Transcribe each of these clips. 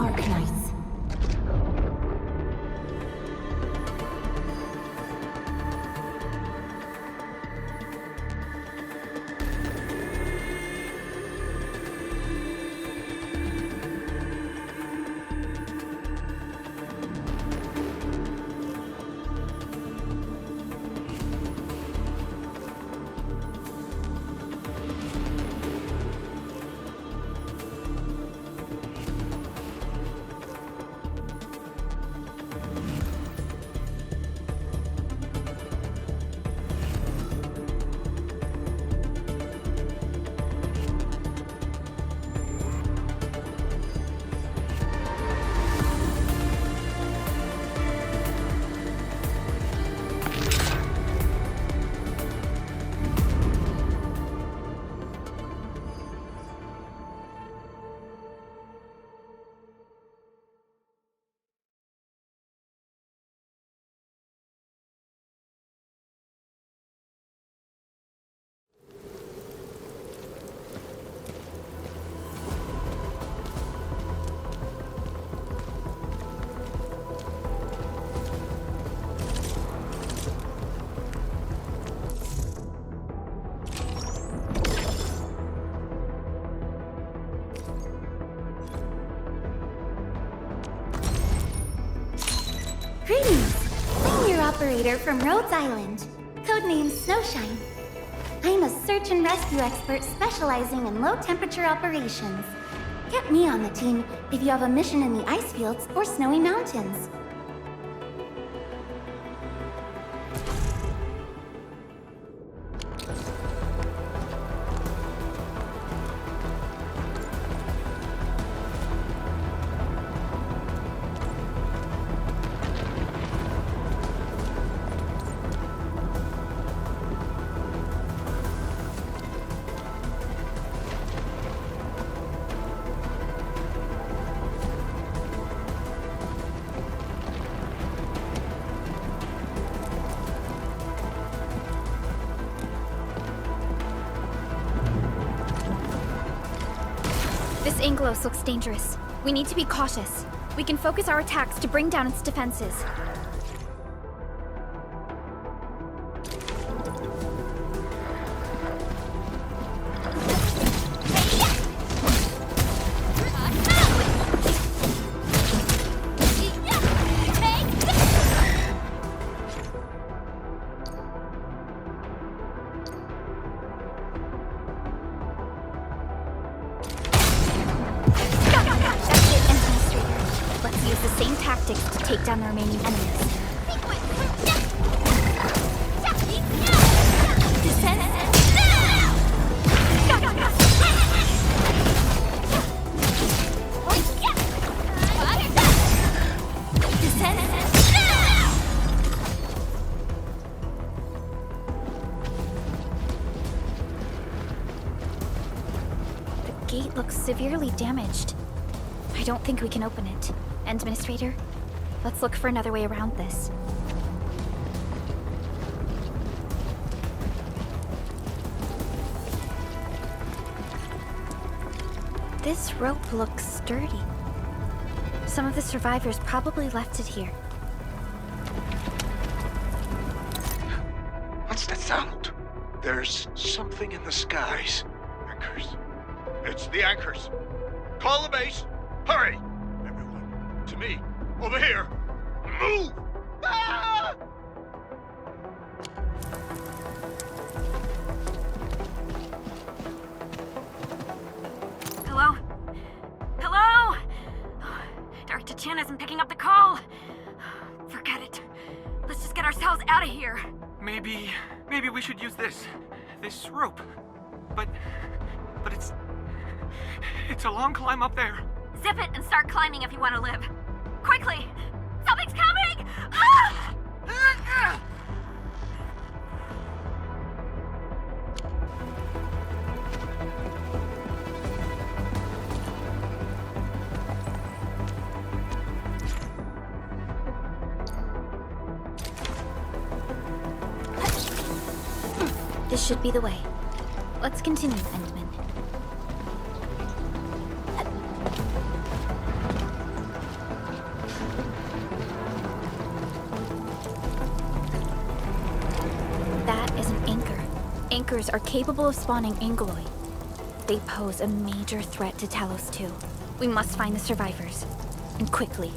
Arknights. Greetings! I'm your operator from Rhodes Island, codenamed Snowshine. I'm a search and rescue expert specializing in low-temperature operations. Get me on the team if you have a mission in the ice fields or snowy mountains. This Anglos looks dangerous. We need to be cautious. We can focus our attacks to bring down its defenses. Let's use the same tactics to take down the remaining enemies. The gate looks severely damaged. I don't think we can open it. Administrator, let's look for another way around this. This rope looks sturdy. Some of the survivors probably left it here. What's that sound? There's something in the skies. Anchors. It's the anchors. Call the base. Hurry! Everyone, to me. Over here. Move! Ah! Hello? Hello? Dr. Chen isn't picking up the call. Forget it. Let's just get ourselves out of here. Maybe we should use this rope. But it's a long climb up there. Zip it and start climbing if you want to live. Quickly! Something's coming! Ah! This should be the way. Let's continue, Endman. survivors are capable of spawning Angeloi. They pose a major threat to Talos too. We must find the survivors. And quickly.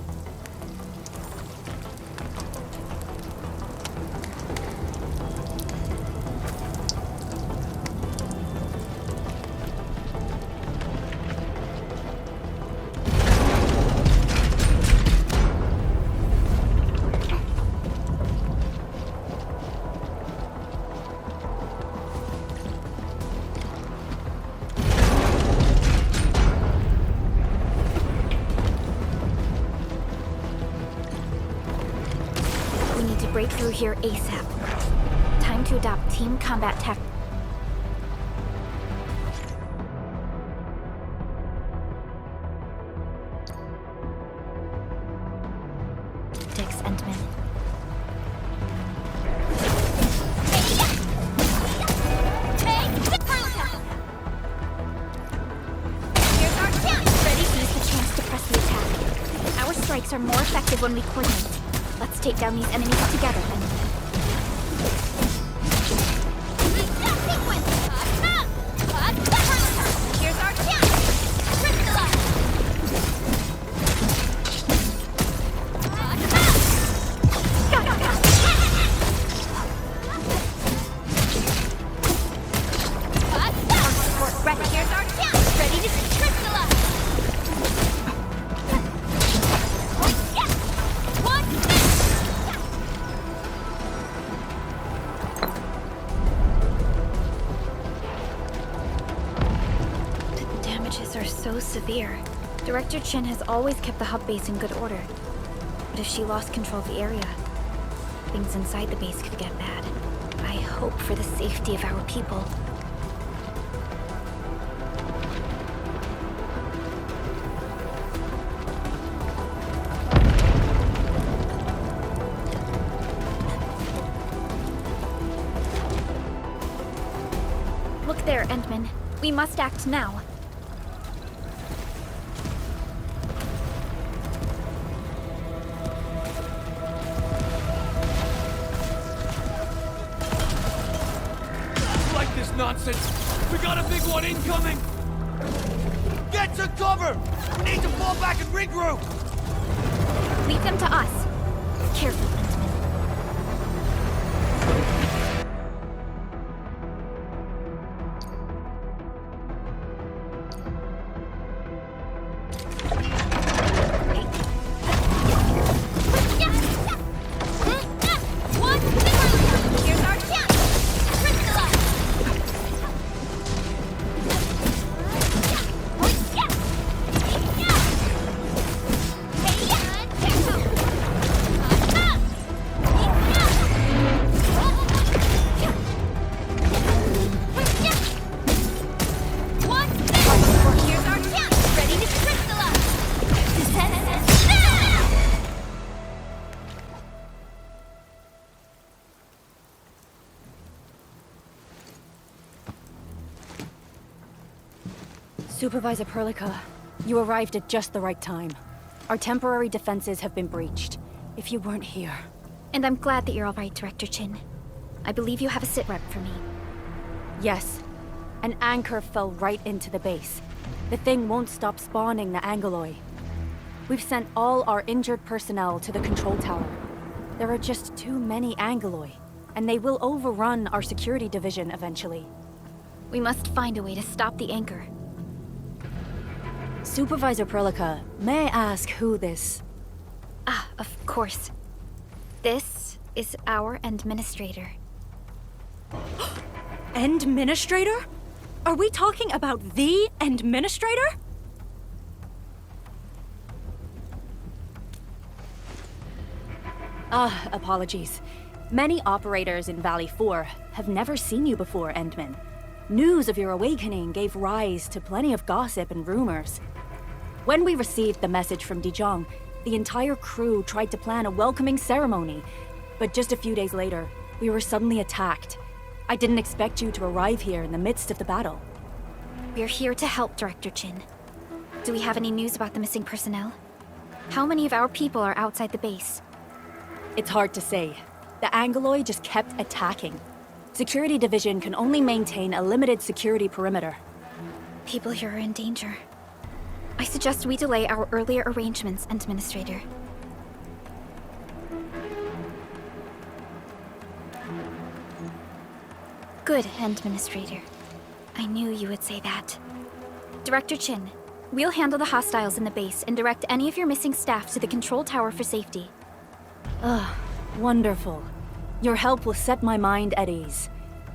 Break through here ASAP. Time to adopt team combat tactics and men. Here's our chance! Ready to use the chance to press the attack. Our strikes are more effective when we coordinate. Let's take down these enemies together, then. Here's our chance! Here's our chance! Ready to crystallize! So severe. Director Chin has always kept the hub base in good order. But if she lost control of the area, things inside the base could get bad. I hope for the safety of our people. Look there, Endman. We must act now. Nonsense! We got a big one incoming! Get to cover! We need to fall back and regroup! Leave them to us. Careful, Endman. Supervisor Perlica, you arrived at just the right time. Our temporary defenses have been breached. If you weren't here... And I'm glad that you're all right, Director Chin. I believe you have a sit rep for me. Yes. An anchor fell right into the base. The thing won't stop spawning the Angeloi. We've sent all our injured personnel to the control tower. There are just too many Angeloi, and they will overrun our security division eventually. We must find a way to stop the anchor. Supervisor Perlica, may I ask who this... Ah, of course. This is our Administrator. Administrator? Are we talking about the Administrator? Apologies. Many operators in Valley 4 have never seen you before, Endman. News of your awakening gave rise to plenty of gossip and rumors. When we received the message from Dijon, the entire crew tried to plan a welcoming ceremony, but just a few days later, we were suddenly attacked. I didn't expect you to arrive here in the midst of the battle. We're here to help, Director Chin. Do we have any news about the missing personnel? How many of our people are outside the base? It's hard to say. The Angeloi just kept attacking. Security Division can only maintain a limited security perimeter. People here are in danger. I suggest we delay our earlier arrangements, Administrator. Good, Administrator. I knew you would say that. Director Chin, we'll handle the hostiles in the base and direct any of your missing staff to the control tower for safety. Ugh, wonderful. Your help will set my mind at ease.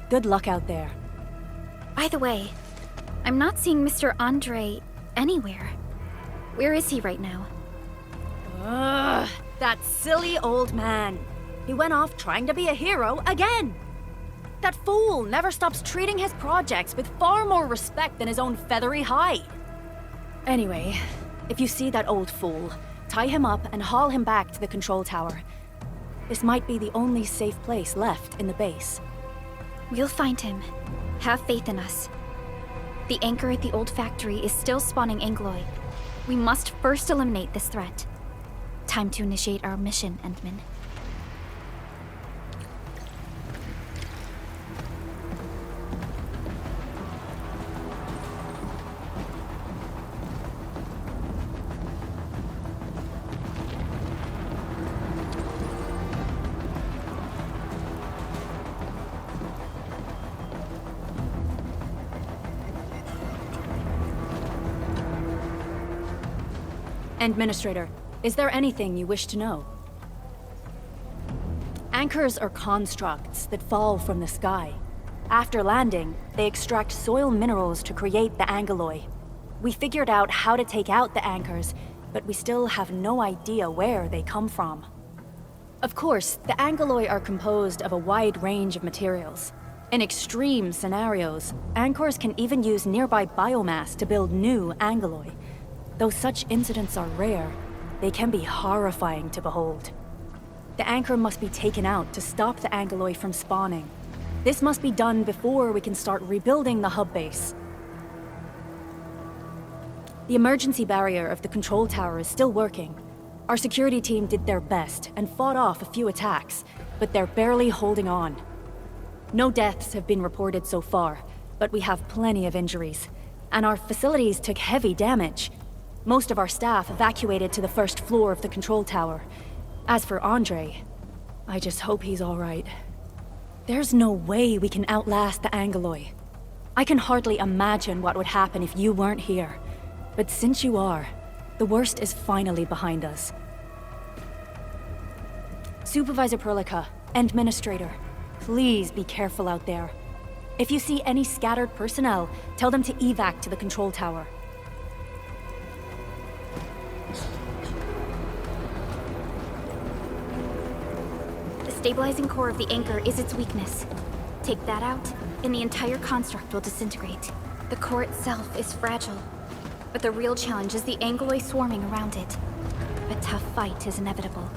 Good luck out there. By the way, I'm not seeing Mr. Andre anywhere. Where is he right now? Ugh, that silly old man. He went off trying to be a hero again. That fool never stops treating his projects with far more respect than his own feathery hide. Anyway, if you see that old fool, tie him up and haul him back to the control tower. This might be the only safe place left in the base. We'll find him. Have faith in us. The anchor at the old factory is still spawning Angloy. We must first eliminate this threat. Time to initiate our mission, Endman. Administrator, is there anything you wish to know? Anchors are constructs that fall from the sky. After landing, they extract soil minerals to create the angeloy. We figured out how to take out the anchors, but we still have no idea where they come from. Of course, the angeloy are composed of a wide range of materials. In extreme scenarios, anchors can even use nearby biomass to build new angeloy. Though such incidents are rare, they can be horrifying to behold. The anchor must be taken out to stop the angeloy from spawning. This must be done before we can start rebuilding the hub base. The emergency barrier of the control tower is still working. Our security team did their best and fought off a few attacks, but they're barely holding on. No deaths have been reported so far, but we have plenty of injuries, and our facilities took heavy damage. Most of our staff evacuated to the first floor of the control tower. As for Andre, I just hope he's all right. There's no way we can outlast the angeloy. I can hardly imagine what would happen if you weren't here. But since you are, the worst is finally behind us. Supervisor Perlica, Administrator, please be careful out there. If you see any scattered personnel, tell them to evac to the control tower. The stabilizing core of the anchor is its weakness. Take that out, and the entire construct will disintegrate. The core itself is fragile, but the real challenge is the angeloy swarming around it. A tough fight is inevitable.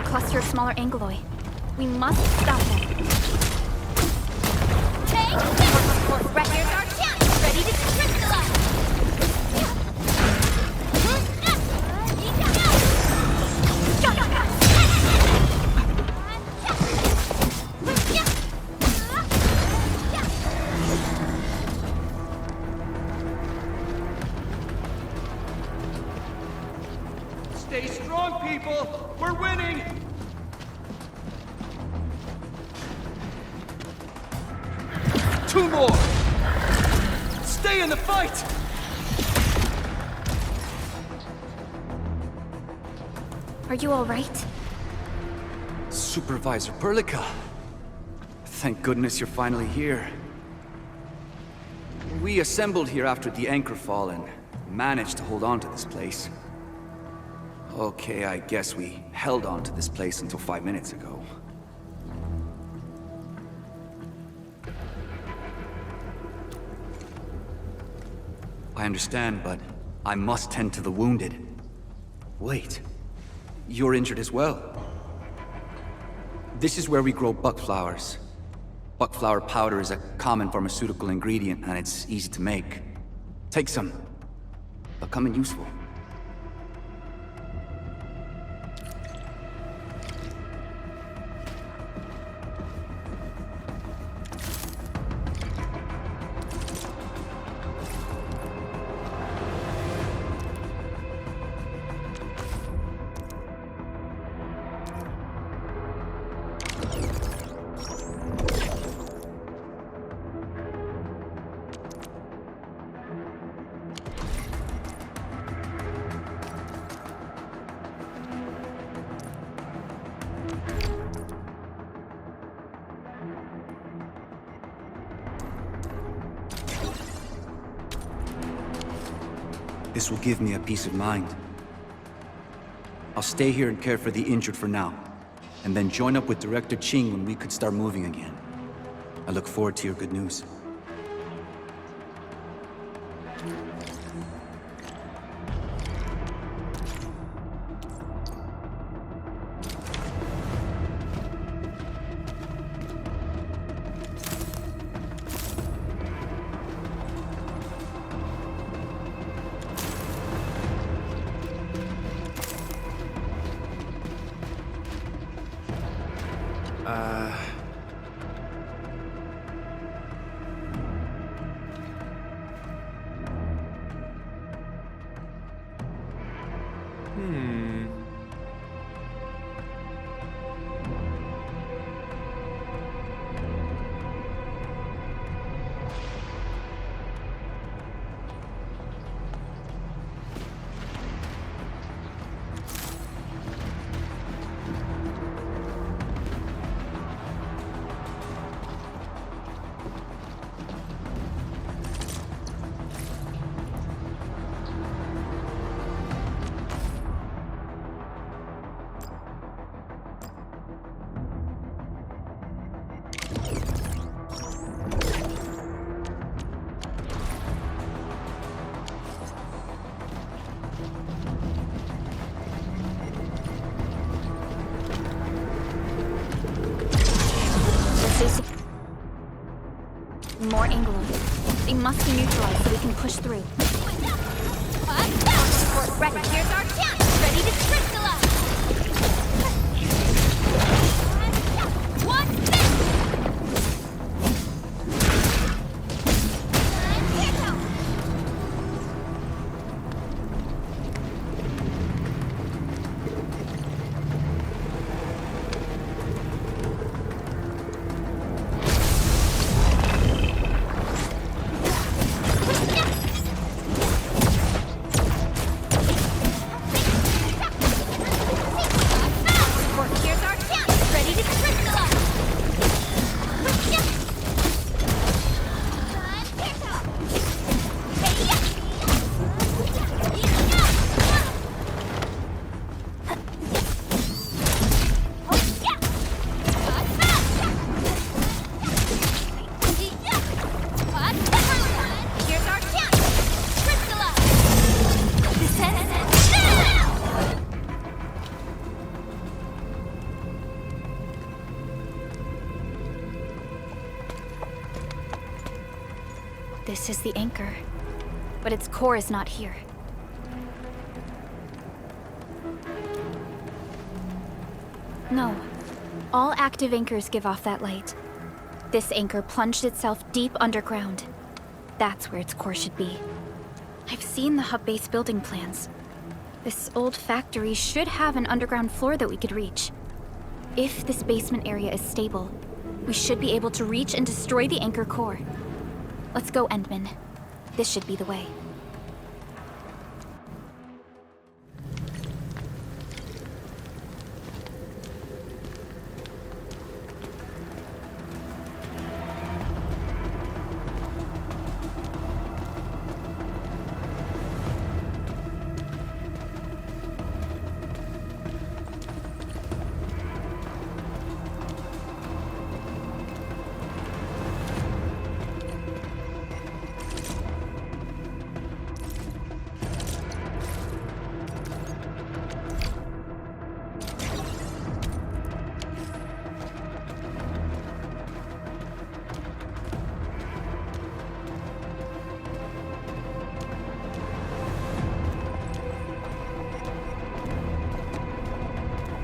Cluster of smaller angeloy. We must stop them. Records are down! Ready to crystallize! Stay strong, people! We're winning! Two more! Stay in the fight! Are you all right? Supervisor Perlica. Thank goodness you're finally here. We assembled here after the anchor fall and managed to hold on to this place. Okay, I guess we held on to this place until 5 minutes ago. I understand, but I must tend to the wounded. Wait, you're injured as well. This is where we grow buckflowers. Buckflower powder is a common pharmaceutical ingredient, and it's easy to make. Take some. They'll come in useful. This will give me a peace of mind. I'll stay here and care for the injured for now, and then join up with Director Ching when we could start moving again. I look forward to your good news. More Anglo. They must be neutralized so we can push through. Ready. Here's our chance. Ready to crystallize. What's this? This is the anchor, but its core is not here. No. All active anchors give off that light. This anchor plunged itself deep underground. That's where its core should be. I've seen the hub base building plans. This old factory should have an underground floor that we could reach. If this basement area is stable, we should be able to reach and destroy the anchor core. Let's go, Endman. This should be the way.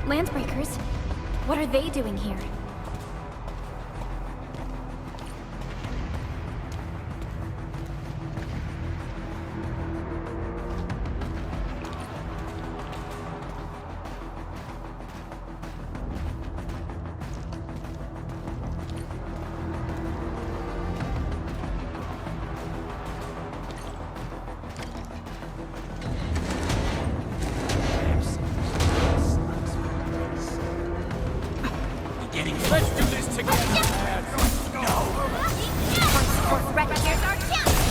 Landbreakers? What are they doing here? Let's do this together.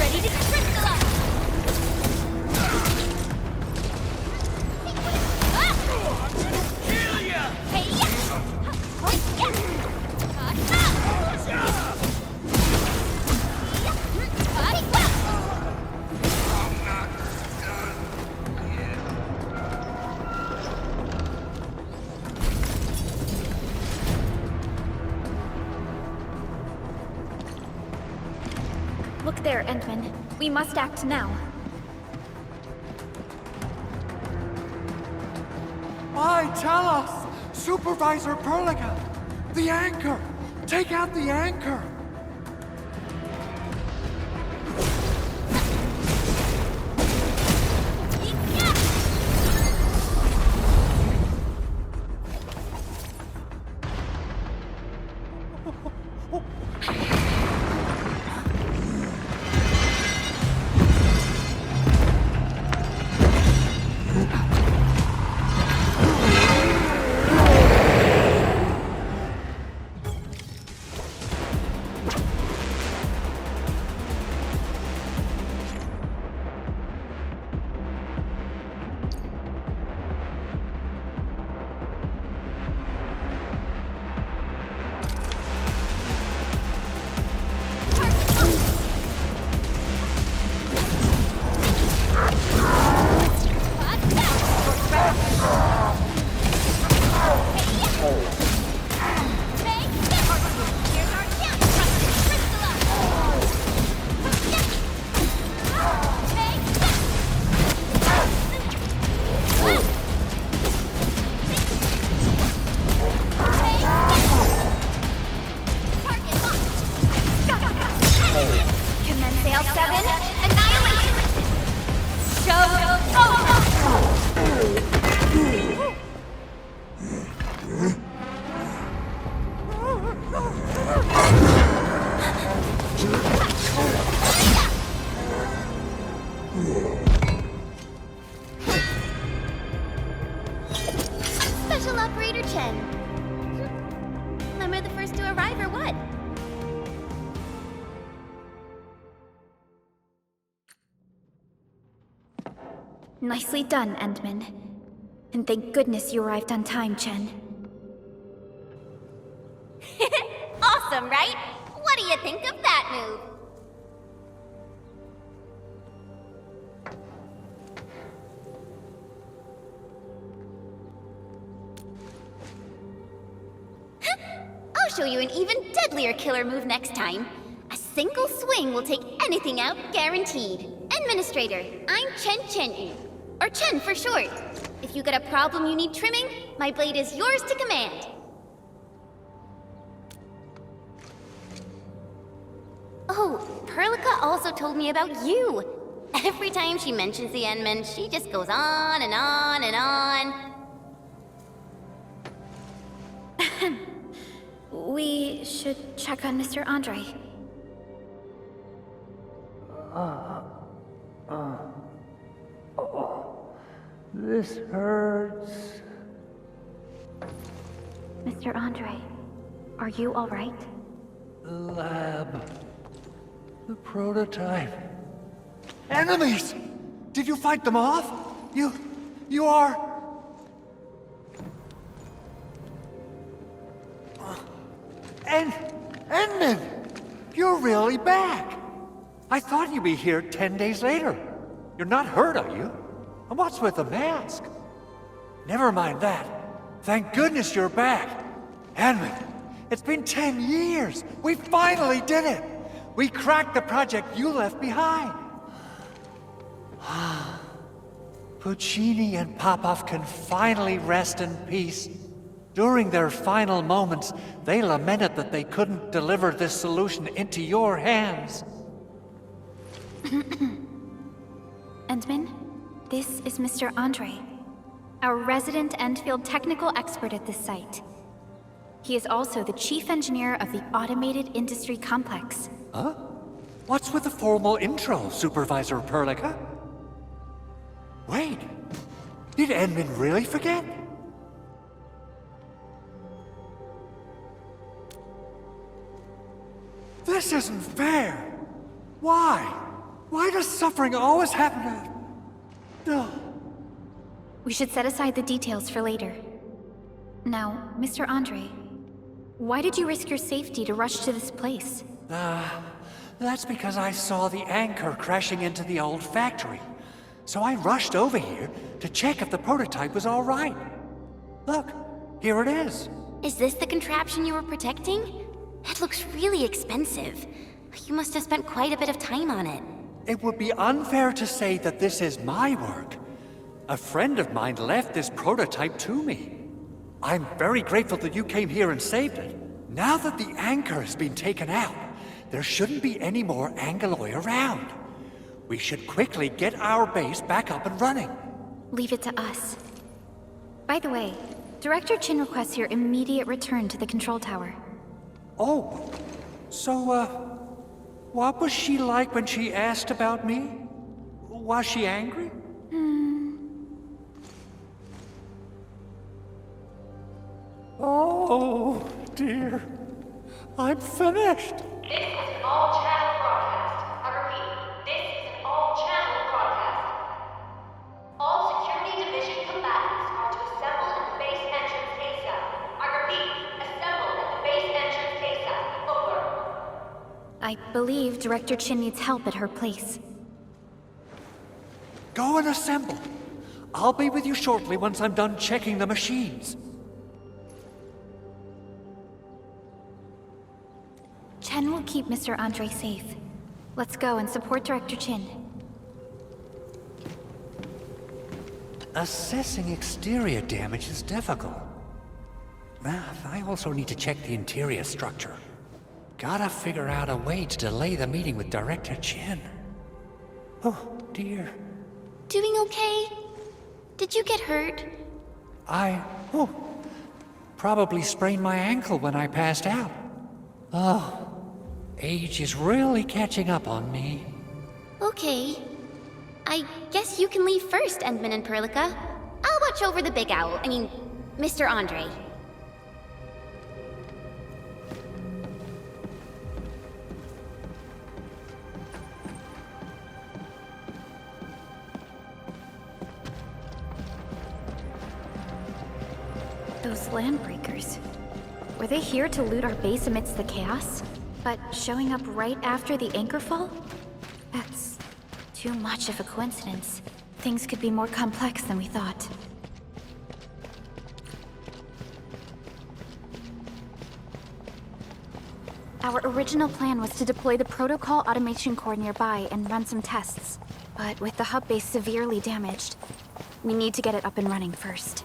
Ready to crystallize! Kill ya! Hey, Look there, Endman. We must act now. Why, tell us! Supervisor Perlica! The anchor! Take out the anchor! Special Operator Chen. Am I the first to arrive or what? Nicely done, Endman. And thank goodness you arrived on time, Chen. Awesome, right? What do you think of that move? I'll show you an even deadlier killer move next time. A single swing will take anything out, guaranteed. Administrator, I'm Chen Chen, or Chen for short. If you got a problem you need trimming, my blade is yours to command. Oh, Perlica also told me about you. Every time she mentions the Endmen, she just goes on and on and on. We should check on Mr. Andre. This hurts. Mr. Andre, are you all right? The lab. The prototype. Enemies! Did you fight them off? You are... Endman! You're really back! I thought you'd be here 10 days later. You're not hurt, are you? And what's with the mask? Never mind that. Thank goodness you're back. Endman, it's been 10 years. We finally did it. We cracked the project you left behind. Puccini and Popov can finally rest in peace. During their final moments, they lamented that they couldn't deliver this solution into your hands. Endman, this is Mr. Andre, our resident Endfield technical expert at this site. He is also the chief engineer of the Automated Industry Complex. Huh? What's with the formal intro, Supervisor Perlica? Wait, did Endman really forget? This isn't fair! Why? Why does suffering always happen to... We should set aside the details for later. Now, Mr. Andre, why did you risk your safety to rush to this place? That's because I saw the anchor crashing into the old factory. So I rushed over here to check if the prototype was all right. Look, here it is. Is this the contraption you were protecting? It looks really expensive. You must have spent quite a bit of time on it. It would be unfair to say that this is my work. A friend of mine left this prototype to me. I'm very grateful that you came here and saved it. Now that the anchor has been taken out, there shouldn't be any more Angaloi around. We should quickly get our base back up and running. Leave it to us. By the way, Director Chin requests your immediate return to the control tower. Oh, so, what was she like when she asked about me? Was she angry? Oh, dear. I'm finished. This is an all-channel broadcast. I repeat, this is an all-channel broadcast. All Security Division combatants are to assemble at the base entrance ASAP. I repeat, assemble at the base entrance ASAP. Over. I believe Director Chin needs help at her place. Go and assemble. I'll be with you shortly once I'm done checking the machines. Chen will keep Mr. Andre safe. Let's go and support Director Chin. Assessing exterior damage is difficult. I also need to check the interior structure. Gotta figure out a way to delay the meeting with Director Chin. Oh, dear. Doing okay? Did you get hurt? Probably sprained my ankle when I passed out. Oh, age is really catching up on me. Okay. I guess you can leave first, Endman and Perlica. I'll watch over the big owl. Mr. Andre. Those landbreakers. Were they here to loot our base amidst the chaos? But showing up right after the anchor fall? That's too much of a coincidence. Things could be more complex than we thought. Our original plan was to deploy the protocol automation core nearby and run some tests. But with the hub base severely damaged, we need to get it up and running first.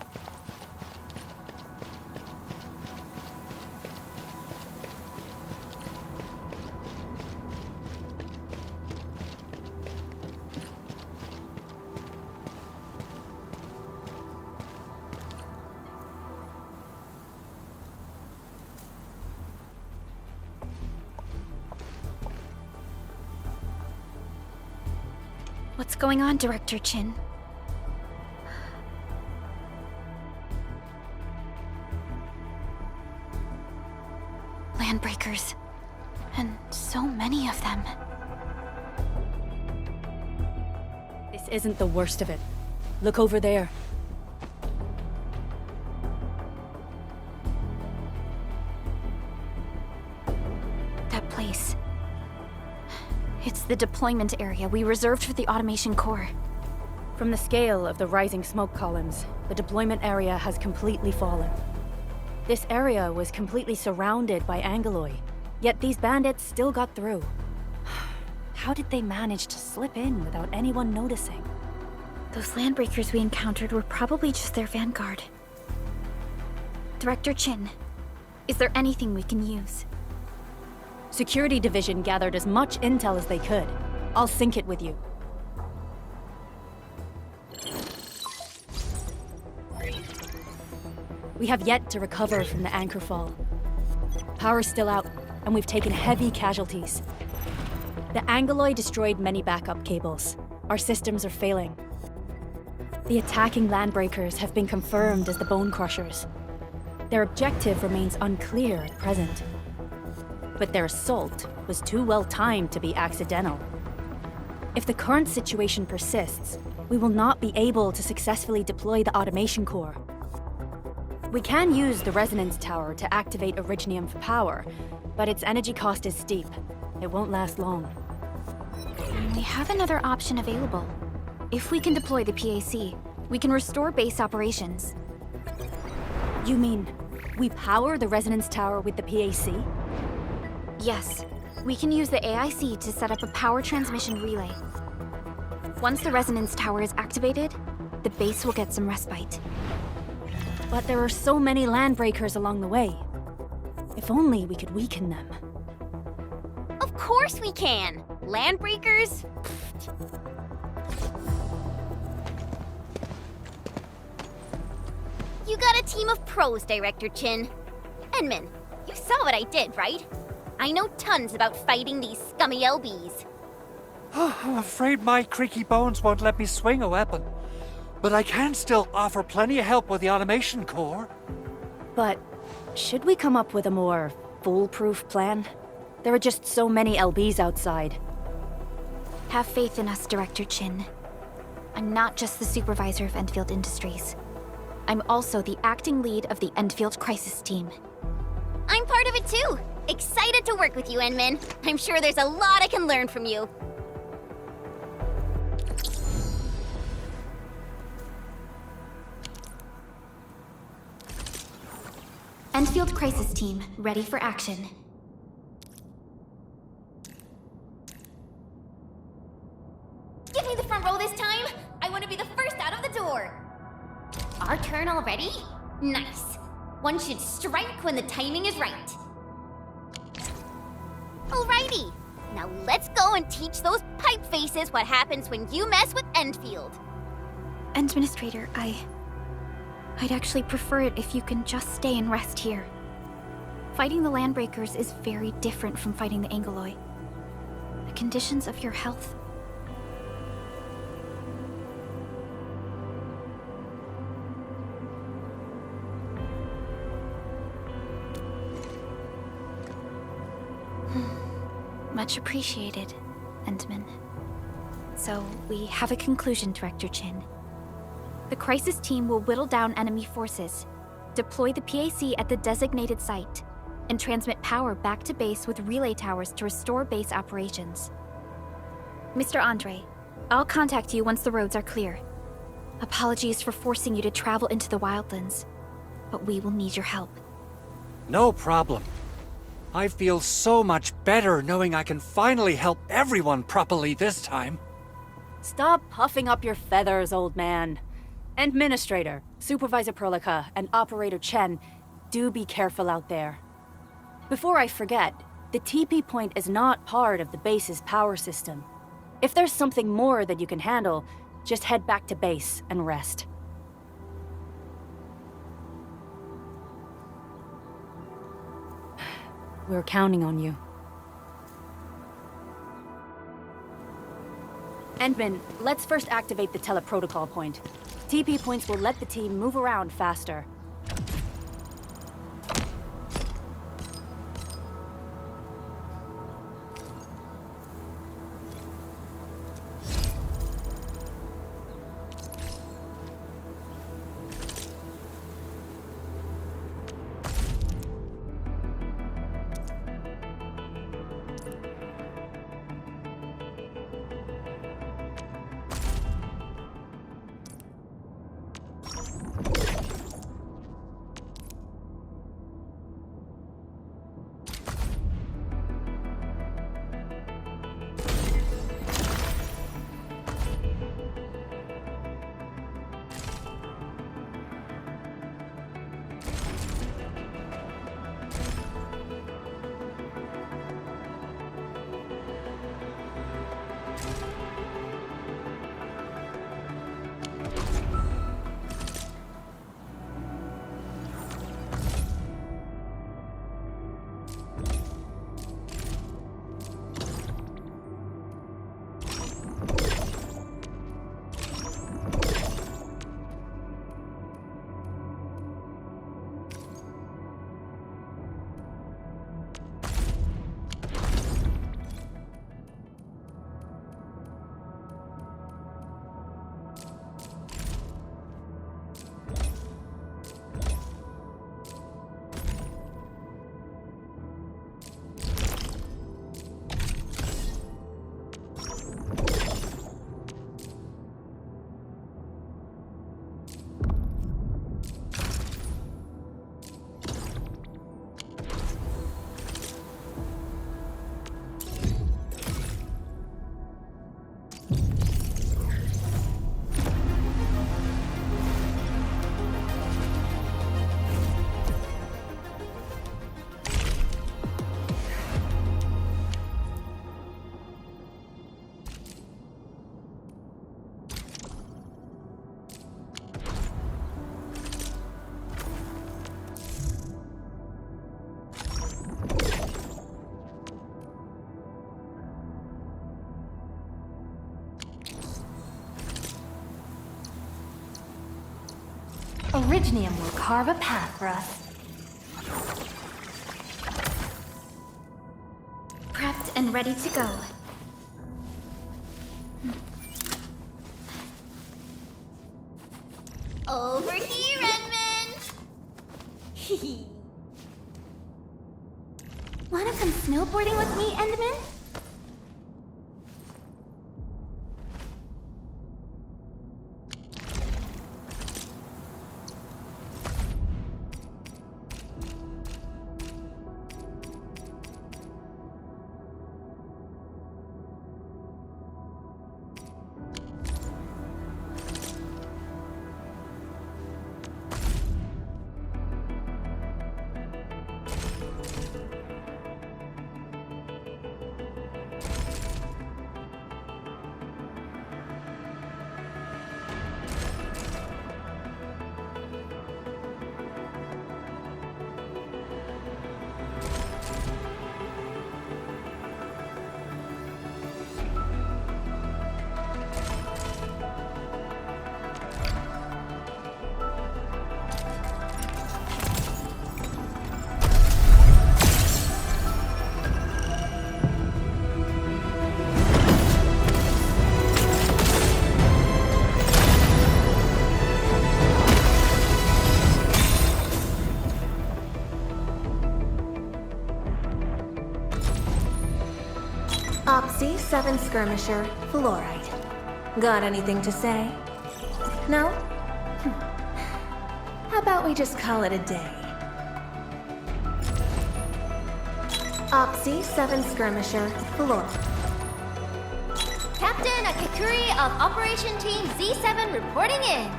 What's going on, Director Chin? Landbreakers. And so many of them. This isn't the worst of it. Look over there. That place. It's the deployment area we reserved for the automation core. From the scale of the rising smoke columns, the deployment area has completely fallen. This area was completely surrounded by Angeloi, yet these bandits still got through. How did they manage to slip in without anyone noticing? Those landbreakers we encountered were probably just their vanguard. Director Chin, is there anything we can use? Security Division gathered as much intel as they could. I'll sync it with you. We have yet to recover from the anchor fall. Power's still out, and we've taken heavy casualties. The Angeloi destroyed many backup cables. Our systems are failing. The attacking landbreakers have been confirmed as the Bone Crushers. Their objective remains unclear at present. But their assault was too well timed to be accidental. If the current situation persists, we will not be able to successfully deploy the automation core. We can use the resonance tower to activate Originium for power, but its energy cost is steep. It won't last long. We have another option available. If we can deploy the PAC, we can restore base operations. You mean, we power the resonance tower with the PAC? Yes. We can use the AIC to set up a power transmission relay. Once the resonance tower is activated, the base will get some respite. But there are so many landbreakers along the way. If only we could weaken them. Of course we can! Landbreakers? You got a team of pros, Director Chin. Edmund, you saw what I did, right? I know tons about fighting these scummy LBs. I'm afraid my creaky bones won't let me swing a weapon. But I can still offer plenty of help with the automation core. But should we come up with a more foolproof plan? There are just so many LBs outside. Have faith in us, Director Chin. I'm not just the supervisor of Endfield Industries. I'm also the acting lead of the Endfield Crisis Team. I'm part of it too! Excited to work with you, Enmin. I'm sure there's a lot I can learn from you. Endfield Crisis Team, ready for action. Give me the front row this time! I want to be the first out of the door! Our turn already? Nice. One should strike when the timing is right. Alrighty. Now let's go and teach those pipe faces what happens when you mess with Endfield. Administrator, I'd actually prefer it if you can just stay and rest here. Fighting the Landbreakers is very different from fighting the Angeloi. The conditions of your health... Much appreciated, Endman. So, we have a conclusion, Director Chin. The Crisis Team will whittle down enemy forces, deploy the PAC at the designated site, and transmit power back to base with relay towers to restore base operations. Mr. Andre, I'll contact you once the roads are clear. Apologies for forcing you to travel into the wildlands, but we will need your help. No problem. I feel so much better knowing I can finally help everyone properly this time. Stop puffing up your feathers, old man. Administrator, Supervisor Perlica, and Operator Chen, do be careful out there. Before I forget, the TP point is not part of the base's power system. If there's something more that you can handle, just head back to base and rest. We're counting on you. Endman, let's first activate the teleprotocol point. TP points will let the team move around faster. Originium will carve a path for us. Prepped and ready to go. Over here, Edmund! Wanna come snowboarding with me, Endman? Opsy 7 Skirmisher, Fluorite. Got anything to say? No? How about we just call it a day? Opsy 7 Skirmisher, Fluorite. Captain Akakuri of Operation Team Z7 reporting in.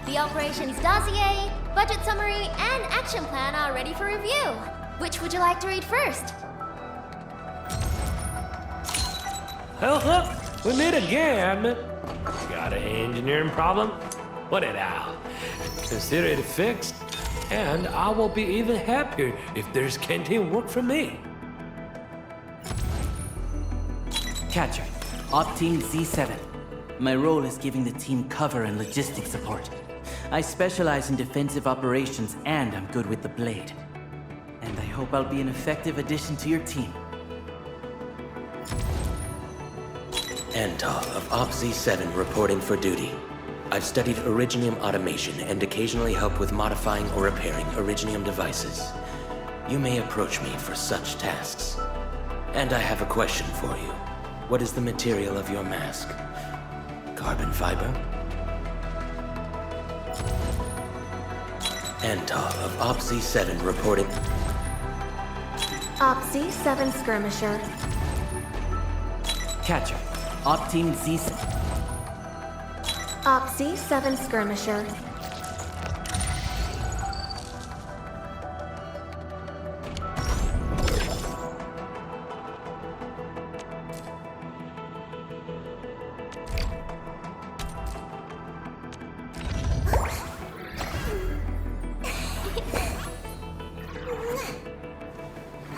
The operations dossier, budget summary, and action plan are ready for review. Which would you like to read first? Oh, we meet again. Got an engineering problem? Put it out. Consider it fixed, and I will be even happier if there's canteen work for me. Catcher, Op Team Z7. My role is giving the team cover and logistics support. I specialize in defensive operations and I'm good with the blade. And I hope I'll be an effective addition to your team. Antar of OPZ-7 reporting for duty. I've studied Originium automation and occasionally help with modifying or repairing Originium devices. You may approach me for such tasks. And I have a question for you. What is the material of your mask? Carbon fiber? Antar of OPZ-7 reporting. OPZ-7 skirmisher. Catcher. Op Team Z7. OPZ-7 skirmisher.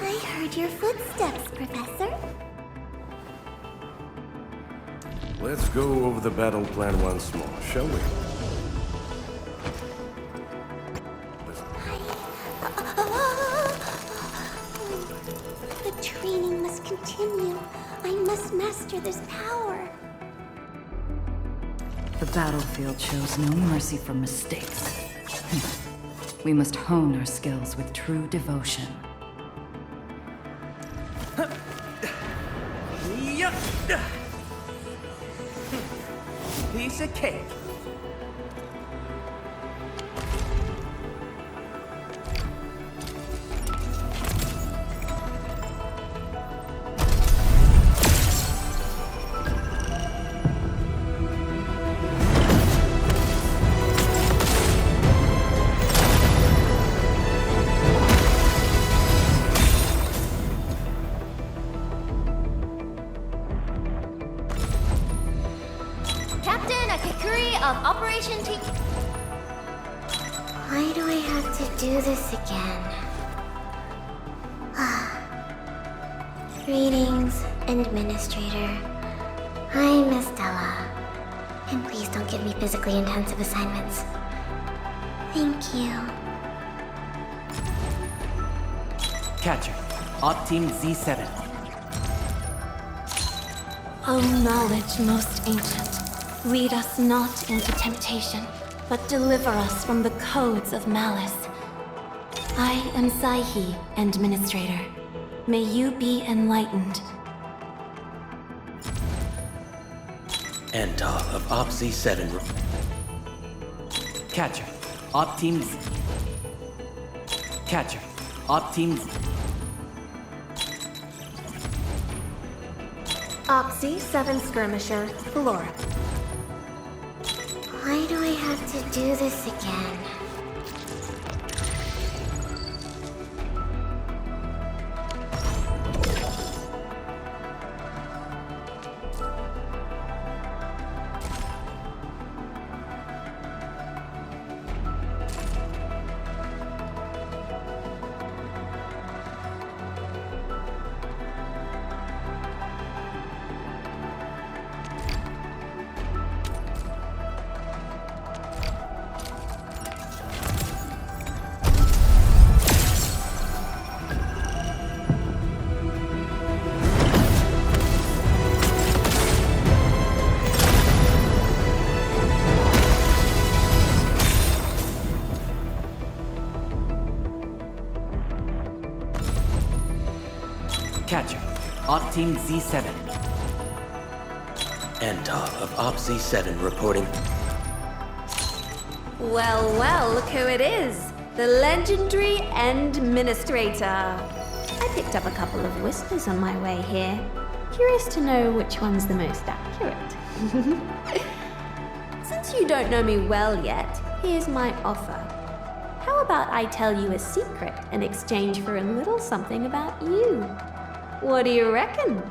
I heard your footsteps, Professor. Let's go over the battle plan once more, shall we? The training must continue. I must master this power. The battlefield shows no mercy for mistakes. We must hone our skills with true devotion. Piece of cake. Why do I have to do this again? Greetings, Administrator. I'm Estella. And please don't give me physically intensive assignments. Thank you. Catcher. Op Team Z7. O knowledge most ancient, lead us not into temptation, but deliver us from the codes of malice. I am Saihi, Administrator. May you be enlightened. Antar of OPZ-7. Catcher. Op Team Z. Catcher. Op Team Z. OPZ-7 skirmisher, Flora. Why do I have to do this again? Catcher. Op Team Z7. Antar of OPZ-7 reporting. Well, well, look who it is. The legendary Endministrator. I picked up a couple of whispers on my way here. Curious to know which one's the most accurate. Since you don't know me well yet, here's my offer. How about I tell you a secret in exchange for a little something about you? What do you reckon?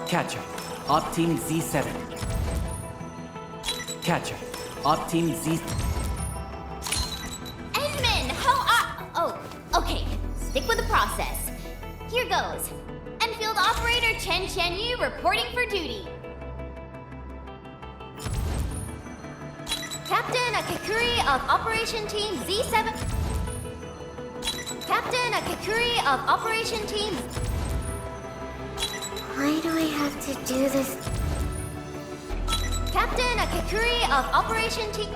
Catcher. Op Team Z7. Catcher. Op Team Z. Endman, oh, okay. Stick with the process. Here goes. Endfield operator Director Chen Qianyu reporting for duty. Captain Akakuri of Operation Team Z7. Captain Akakuri of Operation Team. Why do I have to do this? Captain Akakuri of Operation Team.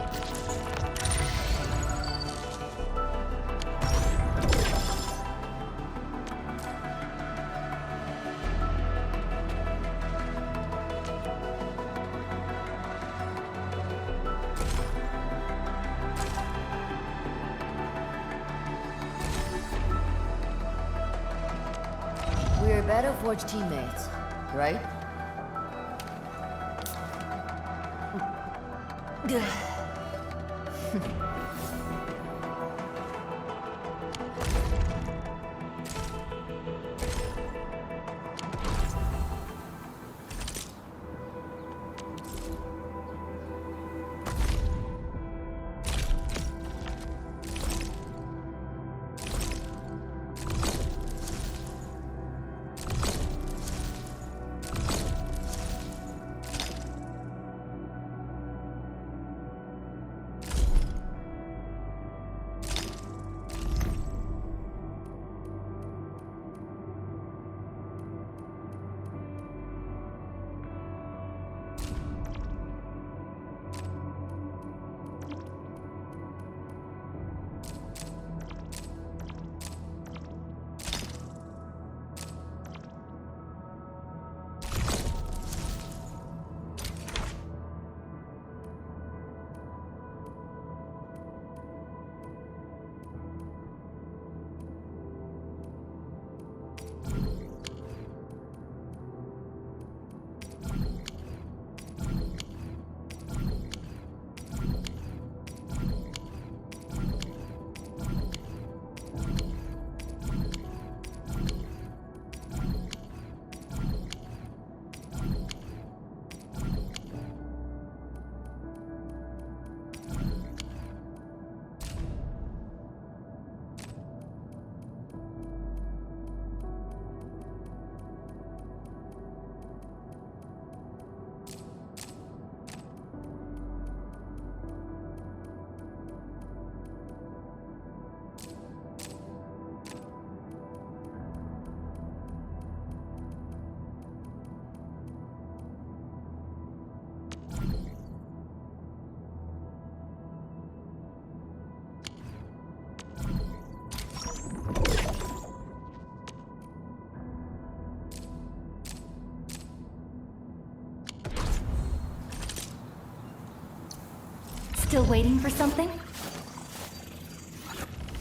We're Battleforge teammates, right? Still waiting for something?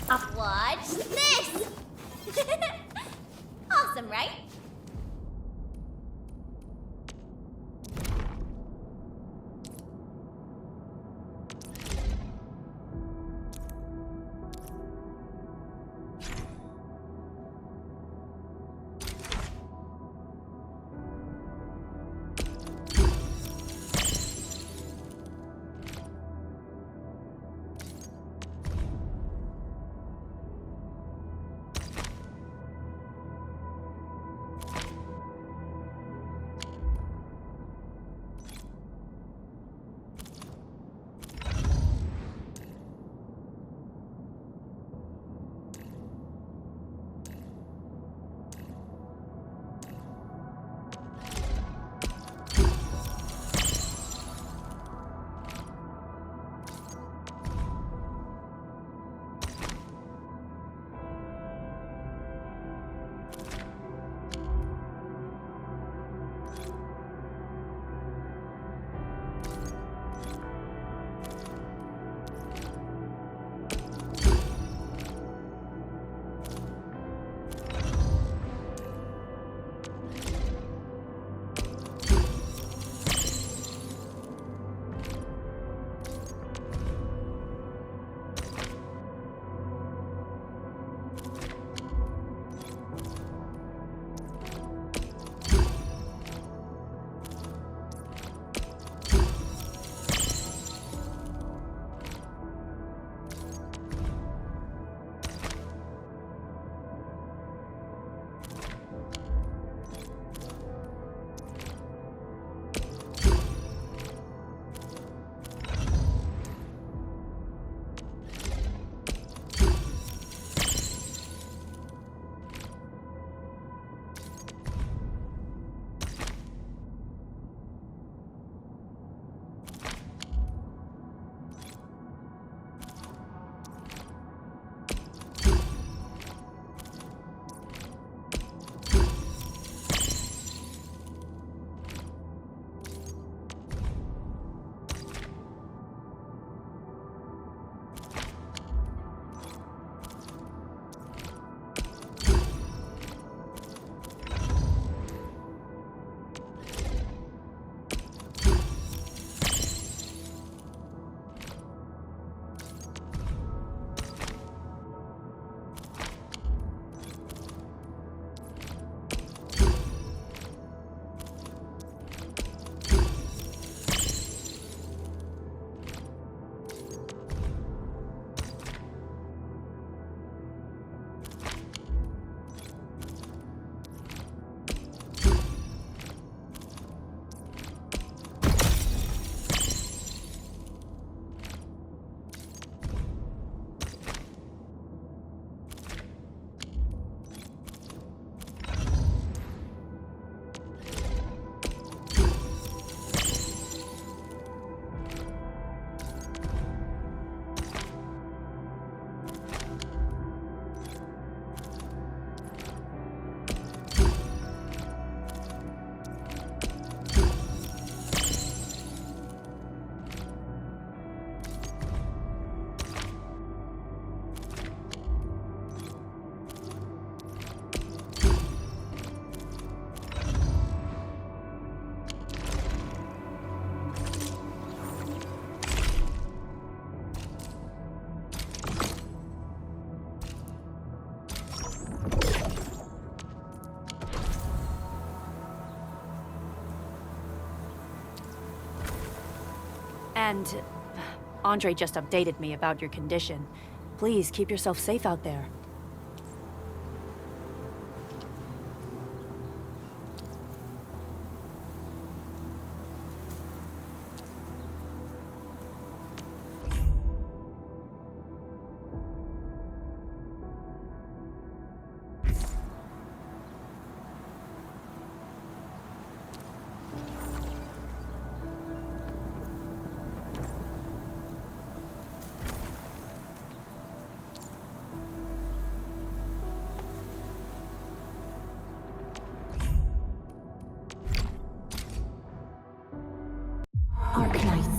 Watch this! Awesome, right? And Andre just updated me about your condition. Please keep yourself safe out there. Arknights.